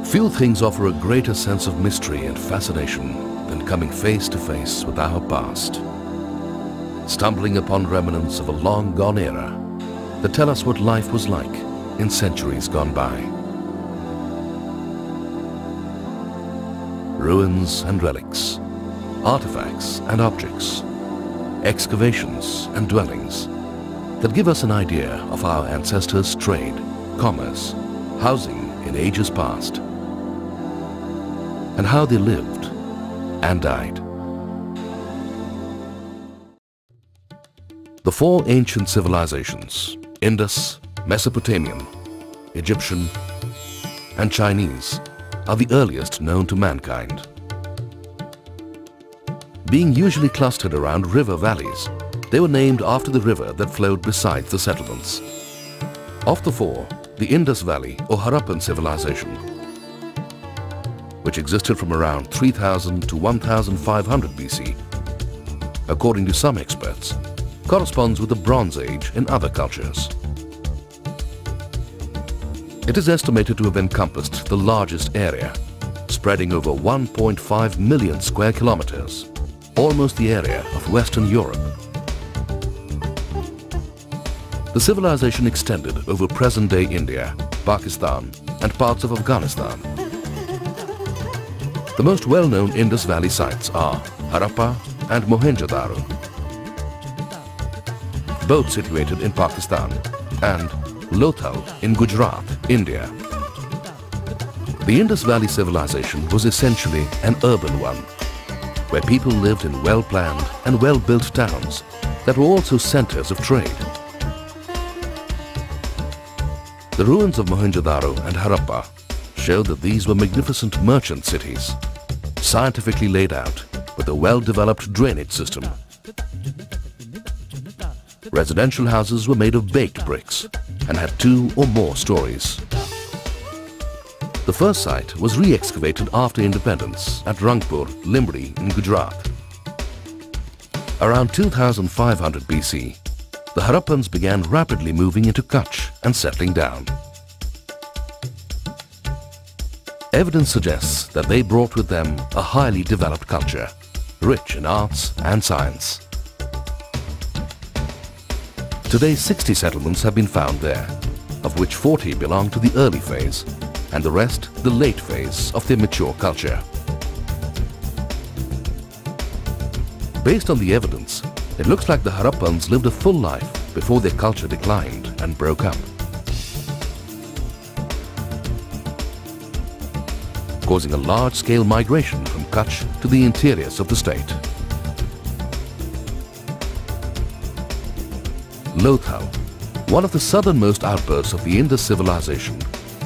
Few things offer a greater sense of mystery and fascination than coming face to face with our past. Stumbling upon remnants of a long-gone era that tell us what life was like in centuries gone by. Ruins and relics, artifacts and objects, excavations and dwellings that give us an idea of our ancestors' trade, commerce, housing in ages past, and how they lived and died. The four ancient civilizations, Indus, Mesopotamian, Egyptian, and Chinese, are the earliest known to mankind. Being usually clustered around river valleys, they were named after the river that flowed beside the settlements. Of the four, the Indus Valley or Harappan civilization, which existed from around 3000 to 1500 BC, according to some experts, corresponds with the Bronze Age in other cultures. It is estimated to have encompassed the largest area, spreading over 1.5 million square kilometers, almost the area of Western Europe. The civilization extended over present-day India, Pakistan, and parts of Afghanistan. The most well-known Indus Valley sites are Harappa and Mohenjo-daro, both situated in Pakistan, and Lothal in Gujarat, India. The Indus Valley civilization was essentially an urban one, where people lived in well-planned and well-built towns that were also centers of trade. The ruins of Mohenjo-daro and Harappa show that these were magnificent merchant cities, scientifically laid out with a well-developed drainage system. Residential houses were made of baked bricks and had 2 or more stories. The first site was re-excavated after independence at Rangpur, Limri in Gujarat. Around 2500 BC, the Harappans began rapidly moving into Kutch and settling down. Evidence suggests that they brought with them a highly developed culture, rich in arts and science. Today, 60 settlements have been found there, of which 40 belong to the early phase and the rest the late phase of their mature culture. Based on the evidence, it looks like the Harappans lived a full life before their culture declined and broke up, causing a large-scale migration from Kutch to the interiors of the state. Lothal, one of the southernmost outbursts of the Indus civilization,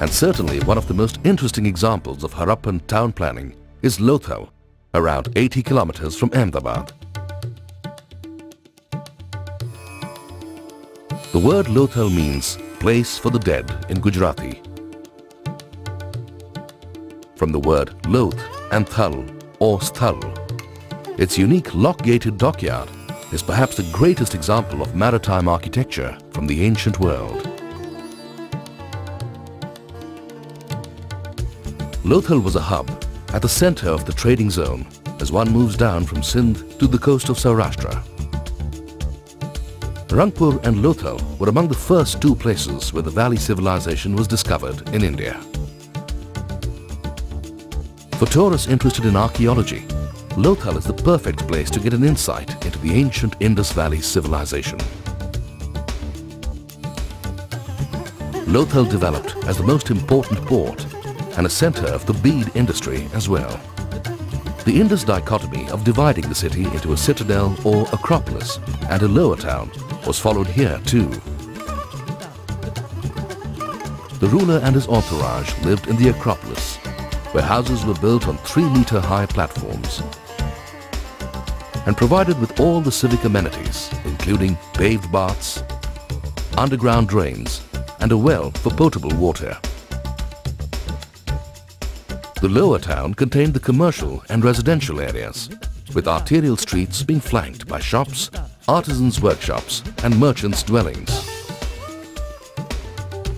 and certainly one of the most interesting examples of Harappan town planning, is Lothal, around 80 kilometers from Ahmedabad. The word Lothal means place for the dead in Gujarati, from the word Loth and thal or sthal. Its unique lock-gated dockyard is perhaps the greatest example of maritime architecture from the ancient world. Lothal was a hub at the center of the trading zone as one moves down from Sindh to the coast of Saurashtra. Rangpur and Lothal were among the first 2 places where the valley civilization was discovered in India. For tourists interested in archaeology, Lothal is the perfect place to get an insight into the ancient Indus Valley civilization. Lothal developed as the most important port and a center of the bead industry as well. The Indus dichotomy of dividing the city into a citadel or Acropolis and a lower town was followed here too. The ruler and his entourage lived in the Acropolis, where houses were built on 3-meter-high platforms and provided with all the civic amenities, including paved baths, underground drains, and a well for potable water. The lower town contained the commercial and residential areas, with arterial streets being flanked by shops, artisans' workshops, and merchants' dwellings.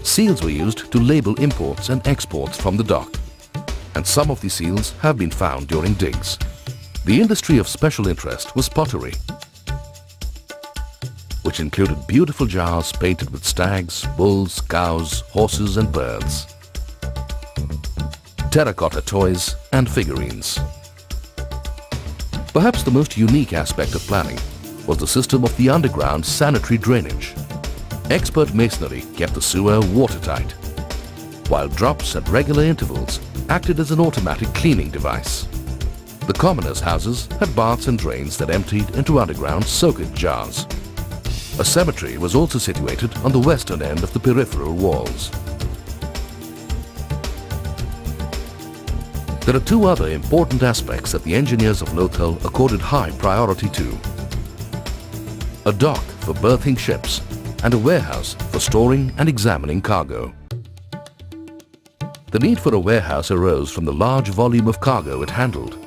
Seals were used to label imports and exports from the dock, and some of the seals have been found during digs. The industry of special interest was pottery, which included beautiful jars painted with stags, bulls, cows, horses and birds, terracotta toys and figurines. Perhaps the most unique aspect of planning was the system of the underground sanitary drainage. Expert masonry kept the sewer watertight, while drops at regular intervals acted as an automatic cleaning device. The commoners' houses had baths and drains that emptied into underground soakage jars. A cemetery was also situated on the western end of the peripheral walls. There are two other important aspects that the engineers of Lothal accorded high priority to: a dock for berthing ships and a warehouse for storing and examining cargo. The need for a warehouse arose from the large volume of cargo it handled.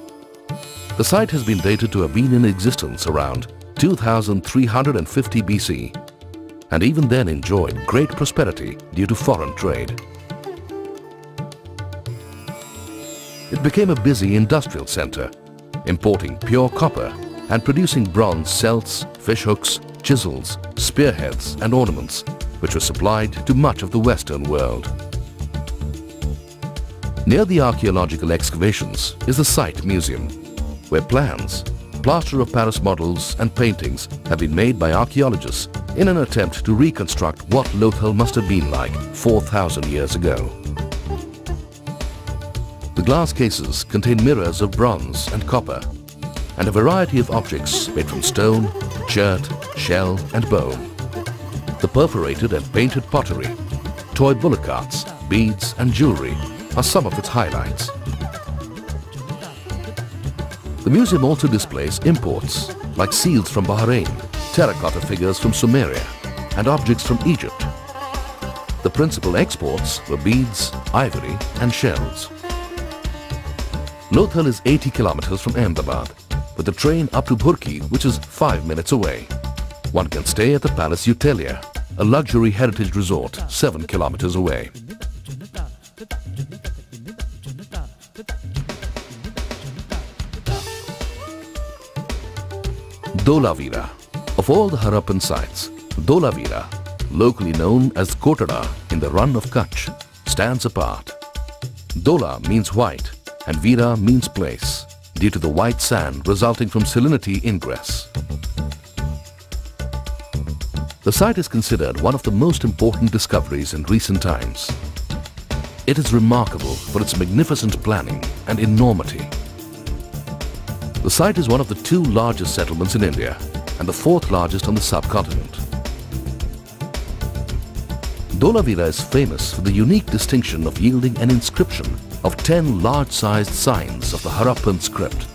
The site has been dated to have been in existence around 2350 BC and even then enjoyed great prosperity due to foreign trade. It became a busy industrial center, importing pure copper and producing bronze celts, fishhooks, chisels, spearheads and ornaments, which were supplied to much of the Western world. Near the archaeological excavations is the Site Museum, where plans, plaster of Paris models and paintings have been made by archaeologists in an attempt to reconstruct what Lothal must have been like 4,000 years ago. The glass cases contain mirrors of bronze and copper and a variety of objects made from stone, chert, shell and bone. The perforated and painted pottery, toy bullock carts, beads and jewellery are some of its highlights. The museum also displays imports like seals from Bahrain, terracotta figures from Sumeria and objects from Egypt. The principal exports were beads, ivory and shells. Lothal is 80 kilometers from Ahmedabad, with a train up to Burki, which is 5 minutes away. One can stay at the Palace Utelia, a luxury heritage resort 7 kilometers away. Dholavira. Of all the Harappan sites, Dholavira, locally known as Kotara in the run of Kutch, stands apart. Dhola means white and Vira means place, due to the white sand resulting from salinity ingress. The site is considered one of the most important discoveries in recent times. It is remarkable for its magnificent planning and enormity. The site is one of the 2 largest settlements in India and the 4th largest on the subcontinent. Dholavira is famous for the unique distinction of yielding an inscription of 10 large-sized signs of the Harappan script,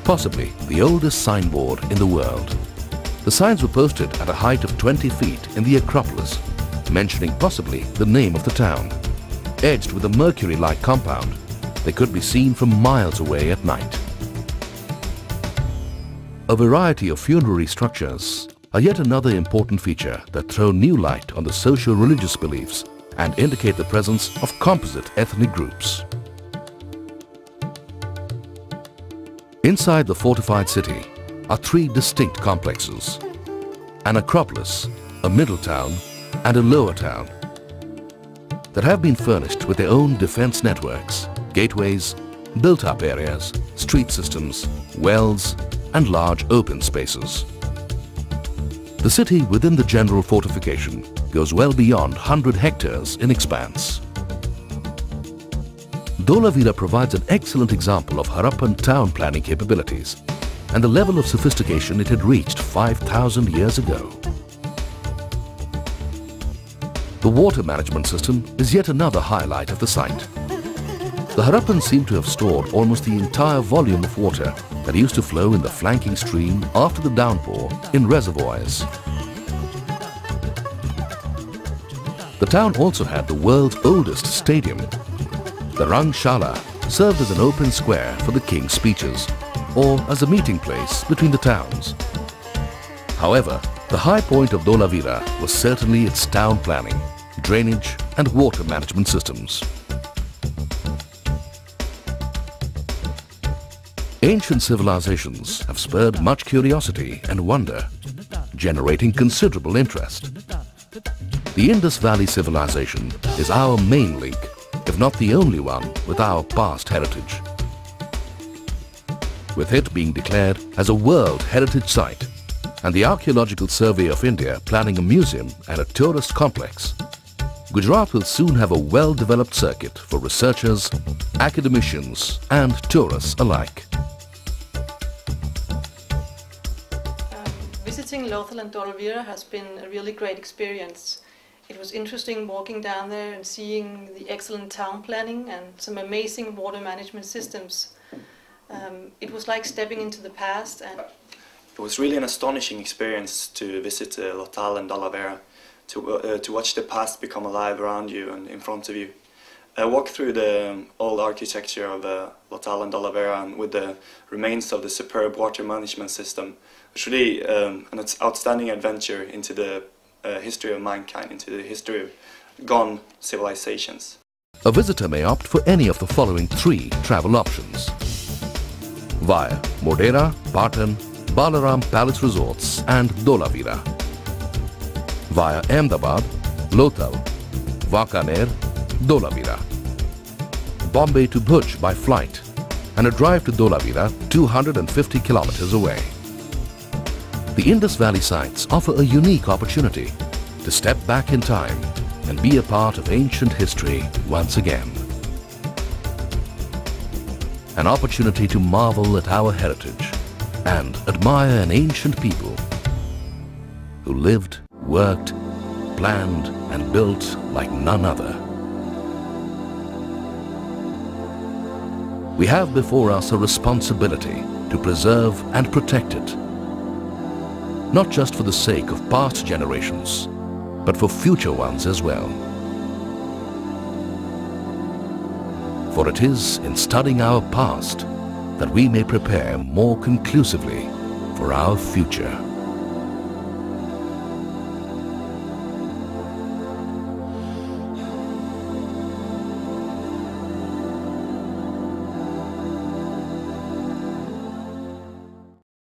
possibly the oldest signboard in the world. The signs were posted at a height of 20 feet in the Acropolis, mentioning possibly the name of the town. Edged with a mercury-like compound, they could be seen from miles away at night. A variety of funerary structures are yet another important feature that throw new light on the socio-religious beliefs and indicate the presence of composite ethnic groups. Inside the fortified city are 3 distinct complexes: an Acropolis, a middle town and a lower town that have been furnished with their own defense networks, gateways, built-up areas, street systems, wells and large open spaces. The city within the general fortification goes well beyond 100 hectares in expanse. Dholavira provides an excellent example of Harappan town planning capabilities and the level of sophistication it had reached 5,000 years ago. The water management system is yet another highlight of the site. The Harappans seem to have stored almost the entire volume of water that used to flow in the flanking stream after the downpour in reservoirs. The town also had the world's oldest stadium. The Rangshala served as an open square for the king's speeches or as a meeting place between the towns. However, the high point of Dholavira was certainly its town planning, drainage and water management systems. Ancient civilizations have spurred much curiosity and wonder, generating considerable interest. The Indus Valley civilization is our main link, if not the only one, with our past heritage. With it being declared as a World Heritage Site and the Archaeological Survey of India planning a museum and a tourist complex, Gujarat will soon have a well-developed circuit for researchers, academicians and tourists alike. Visiting Lothal and Dholka has been a really great experience. It was interesting walking down there and seeing the excellent town planning and some amazing water management systems. It was like stepping into the past. And it was really an astonishing experience to visit Lothal and Dholka, to watch the past become alive around you and in front of you. I walked through the old architecture of Lothal and Dholka and with the remains of the superb water management system. It was really an outstanding adventure into the history of mankind, into the history of gone civilizations. A visitor may opt for any of the following 3 travel options: via Modera, Patan, Balaram Palace Resorts and Dholavira, via Ahmedabad, Lothal, Vakaner, Dholavira, Bombay to Bhuj by flight, and a drive to Dholavira 250 kilometers away. The Indus Valley sites offer a unique opportunity to step back in time and be a part of ancient history once again. An opportunity to marvel at our heritage and admire an ancient people who lived, worked, planned and built like none other. We have before us a responsibility to preserve and protect it, not just for the sake of past generations, but for future ones as well. For it is in studying our past that we may prepare more conclusively for our future.